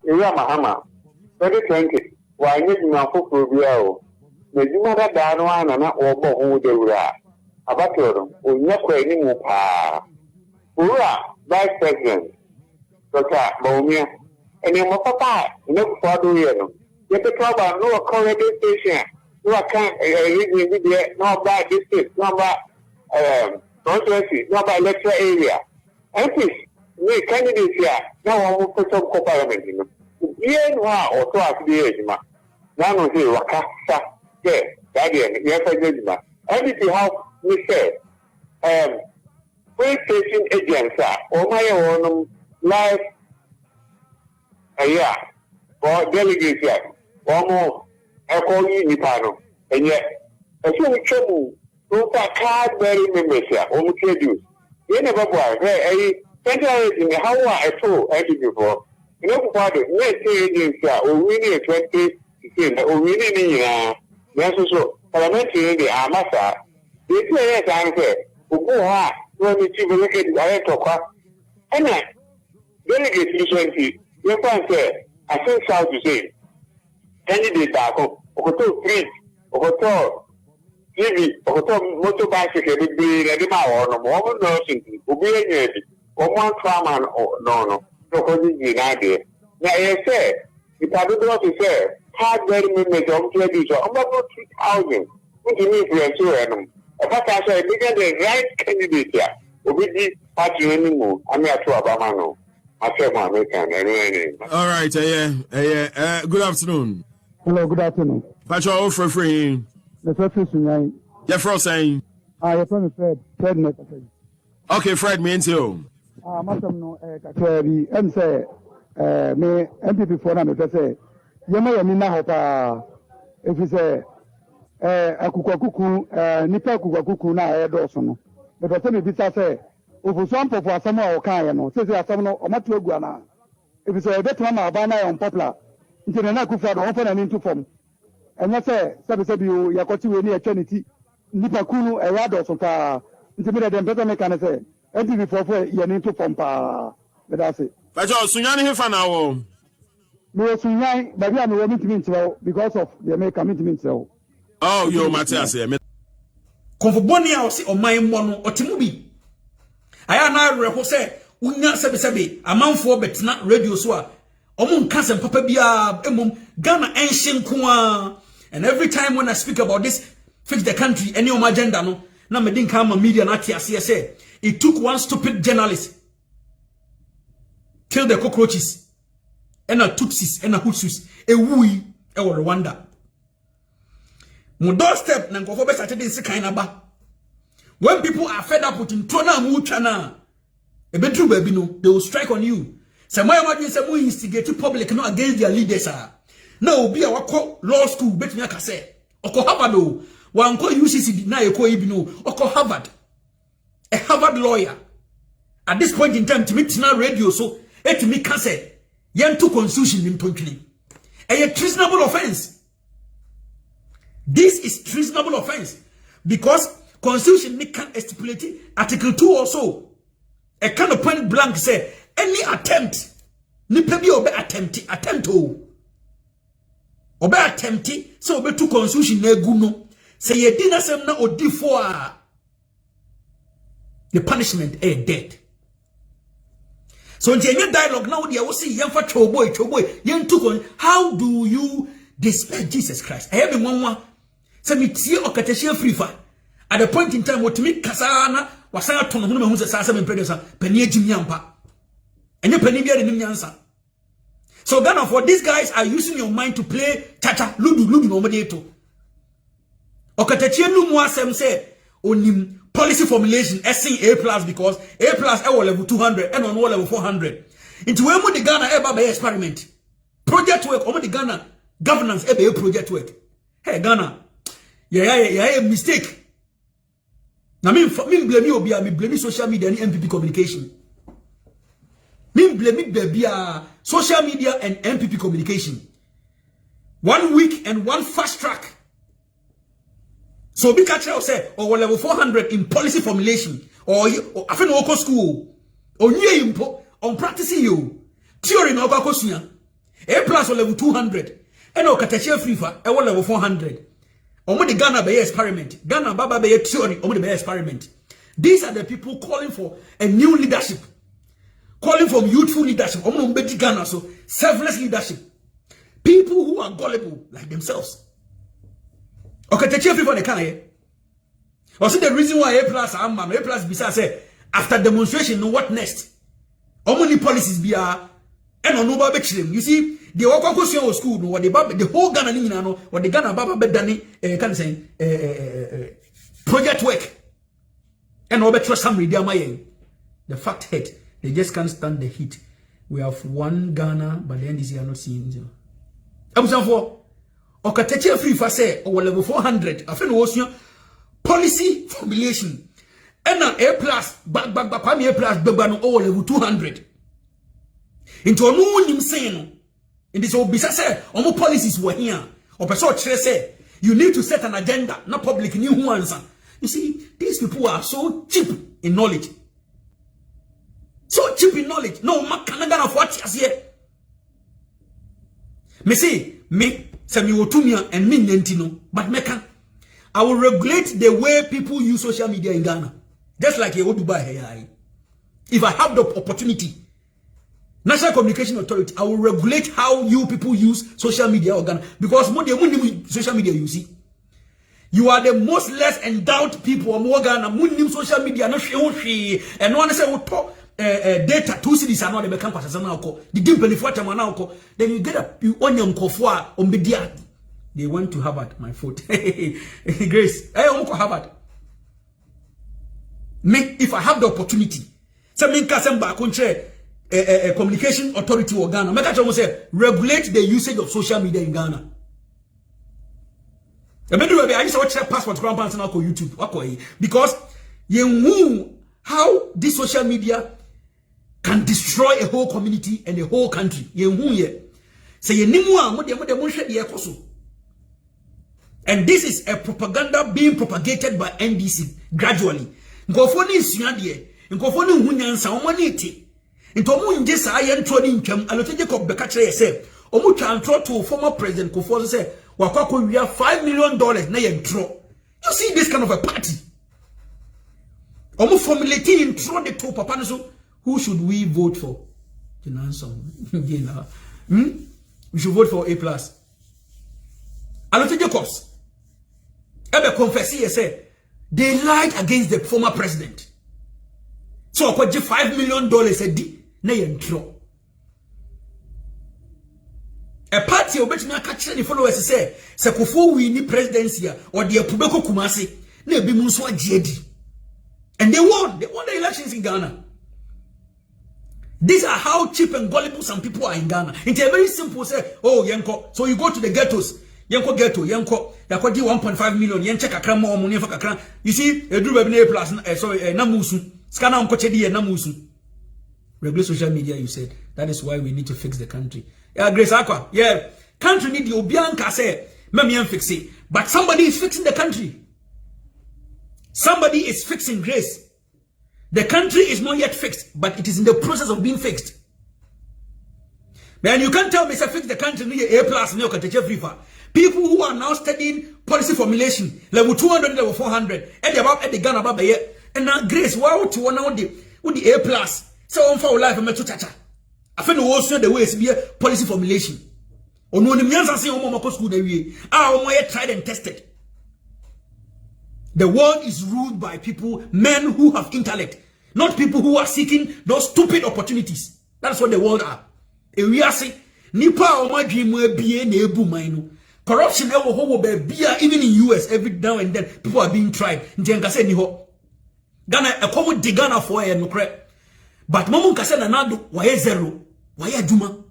Ewa Mahama 2020 why need na for bio the Jumada Danwana na obo hu de ura abatoro onya kwa ni mu pa ura vice president Dr. Baumia and your papa no for do no you to trouble no correct station no can reading the no by district no by constituency no by lecture area and please we candidates here now we put some parliament you know yen wa o to afide ejima na no say waka sa yeah that dey yeah for ejima anything how we say police station agents o ma ye won live aya for delegates ya o mo e ko yi ni pa no enye e so we chemu o ta card very members ya o mo schedule ye ne babo eh central in how I told before you know what let's say agency or winning 2016 or winning yes so parliamentary the amasa they say yes answer ugo ha when you chief executive director kwa and delegate 20 you can say I think how to say candidate ako okoto free okoto TV okoto motorbike be na de ma ono mo no sinti obi enye one farmer no because it's not there. Now, I say, if I don't want to say, hard very members of tradition, about 2,000, what you mean for your children? If I say, look at the right candidate here, we party anymore. I mean, I told Obama, I said, my American. All right, good afternoon. Hello, good afternoon. Patrol for free. The first thing you're from saying, you're from Fred. Okay, Fred, me and you. Masam no kakari em say me MPP for na me say yema yemi na hopa if say akukuku nipa akukuku na e do so no me say me bisa say Ofosu Ampofo asam a o kan ye no say asam no o matu egu ana if say betuma ma aba na unpopular nti na Akufo Addo ho fa na into form enya say sabi o yakoti we ni eternity nipa kunu e ya do so pa nti me dem pesa me kan say MPP for you need to pompa. That's it. But you're Sunyani Hifa now. No, Sunyani, but we are no meeting because of the American meeting. Oh, you're Matthias. Confobonia or see on my mono or Timubi. I am now repose, Unya Sabi, a man for but not radio swa. Omon Cousin Papa Bia, Ghana ancient Kwa. And every time when I speak about this, fix the country, any of my agenda, no, now me didn't come on media, not CSA. It took one stupid journalist kill the cockroaches and a Tutsis and a Hutsus a wui a Rwanda. Mo doorstep na nkofo be started in kind aba. When people are fed up with intona muchana e bedru baby no they will strike on you. Say my imagine say mo instigate public no against their leaders na obi a wako law school betumi aka say oko Harvard o wanko UCC na e ko ibi no oko Harvard. A Harvard lawyer at this point in time to meet na radio so to me can say yentu constitution in tontwini a treasonable offense. This is treasonable offense because constitution can stipulate article 2 or so a kind of point blank say any attempt ni pebi obe attempt obe attempt so obe to constitution na egu no say ye di na sem na odi for the punishment is dead. So in the dialogue now, they will see young for choboy. How do you despair Jesus Christ? I have been one. Say me tie okateshia free fa. At the point in time, what me kasana wasana tono hunu me hunse sa se me predesa panie jimyampa. Enye pani bia de nim nyansa. So Ghana, for these guys are using your mind to play tata ludu no modeto. Okateshia nu mu asem say onim policy formulation SC A+ because A+ level 200 and on level 400. Into where the Ghana eba experiment. Project work the Ghana governance eba project work. Hey Ghana. Yeah mistake. Now me blame you obi me blame social media and MPP communication. Me blame baby social media and MPP communication. 1 week and 1 fast track. So be catch out say or level 400 in policy formulation or I think local school or new impo on practicing you theory no ba kosua A plus or level 200. And no Katachi free for a level 400. Omo the Ghana be experiment. Ghana Baba be theory. Omo the experiment. These are the people calling for a new leadership. Calling for youthful leadership. Omo mbeti Ghana so selfless leadership. People who are gullible like themselves. Okay, Katachi free for the Ghana. Or see the reason why A plus man, A plus bisa say after demonstration, what next? How many policies be and on no baby children? You see, the Okwakosion was school, what the whole Ghana no, what the Ghana Baba Bedani can say project work. And over trust some media my the fact hit, they just can't stand the heat. We have one Ghana, but the end is not seeing you. I'm saying for Okateche free for say or level 400. I think was policy formulation. And an A plus, back, A plus, Babano, all level 200. Into a moon saying, in this old business, almost policies were here. Or person say, you need to set an agenda, not public new ones. You see, these people are so cheap in knowledge. So cheap in knowledge. No, man can't get what you say. Me say, me, Sami Otumia and me Nentino, but me can. I will regulate the way people use social media in Ghana. Just like you would buy here. If I have the opportunity, National Communication Authority, I will regulate how you people use social media in Ghana. Because more than social media you see. You are the most less endowed people of Ghana. Social media, no she and one say we talk data 2 cities are not the become passes now. The deep benefit now. Then you get a onion kofua on media. They went to Harvard, my foot. Grace, I won't go Harvard. Me, if I have the opportunity, something Kasemba country communication authority or Ghana, make sure say regulate the usage of social media in Ghana. I used to watch passport grandparents now on YouTube. Because you know how this social media can destroy a whole community and a whole country. You know say you and this is a propaganda being propagated by NDC gradually. Nkofoni isuadie, nkofoni hunyansa omoniti. Ntomu njesa ayentro ni ntwam, aloteje ko beka kire yese. Omu twantro to former president Akufo say wakwako wia $5 million na yentro. You see this kind of a party. Omu formulating intro the to papa so who should we vote for? We should vote for A+. Aloteje Cops. Ebe confess say they lied against the former president. So I got $5 million a day. Na yentro. A party obet me catch the followers say Akufo win presidency or the Pubeko Kumasi. Na be munso agedi. And they won. They won the elections in Ghana. These are how cheap and gullible some people are in Ghana. It's a very simple say, oh Yanko. So you go to the ghettos. Yanko ghetto, Yanko, Yakodi 1.5 million, Yan check a cram more money for a cram. You see, a drew A plus, sorry, Namusu, Scana Uncochedi and Namusu. Regular social media, you said. That is why we need to fix the country. Yeah, Grace Aqua, yeah. Country need the Obianka say, Mamian fix it. But somebody is fixing the country. Somebody is fixing Grace. The country is not yet fixed, but it is in the process of being fixed. Man, you can't tell me to fix the country near A plus, no Katache free for. People who are now studying policy formulation, level 200, level 400, and the Ghana Baba yet. And now Grace, why would you want to with the A plus? So on for life, I'm a chacha. I feel also the way it's be a policy formulation. Or no, the Mians are saying, oh, my school, the way tried and tested. The world is ruled by people, men who have intellect, not people who are seeking those stupid opportunities. That's what the world are. And we are saying, Nipa or my dream will be a nebu mine. Corruption even in US every now and then people are being tried. Ghana a common de Ghana for a no crap. But Mamun Kasa Nado why zero? Why Juma?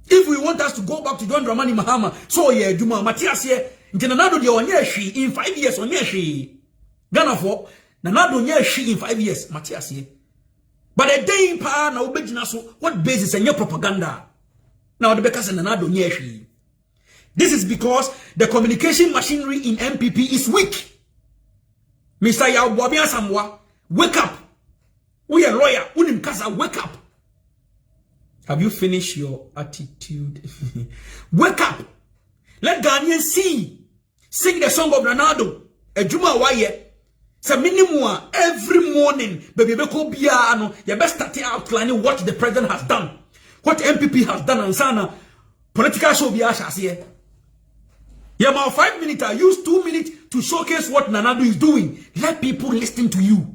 If we want us to go back to John Dramani Mahama, so yeah, Juma Matthias here, Nanado de Onyeshi in 5 years on Yeshi. Ghana for Nanado Yeshi in 5 years, Matthias here. But a day in Pa na Ubejinaso, what basis and your propaganda? Now the Bekas and Nanado Yeshi. This is because the communication machinery in MPP is weak. Mr. Yawabia Samwa, wake up. We are lawyer, Unim Kasa, wake up. Have you finished your attitude? Wake up. Let Ghanaians see. Sing the song of Ronaldo. Ejuma waye. Say minimum every morning. Baby beko biya ano. You best start outlining what the president has done. What MPP has done and sana. Political show biya shasiye. You have about 5 minutes. I use 2 minutes to showcase what Nanado is doing. Let people listen to you.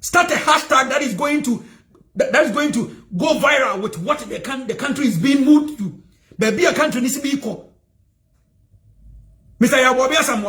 Start a hashtag that is going to go viral with what the country is being moved to. Baby, a country needs to be equal. Mr. Yabobia Samoa.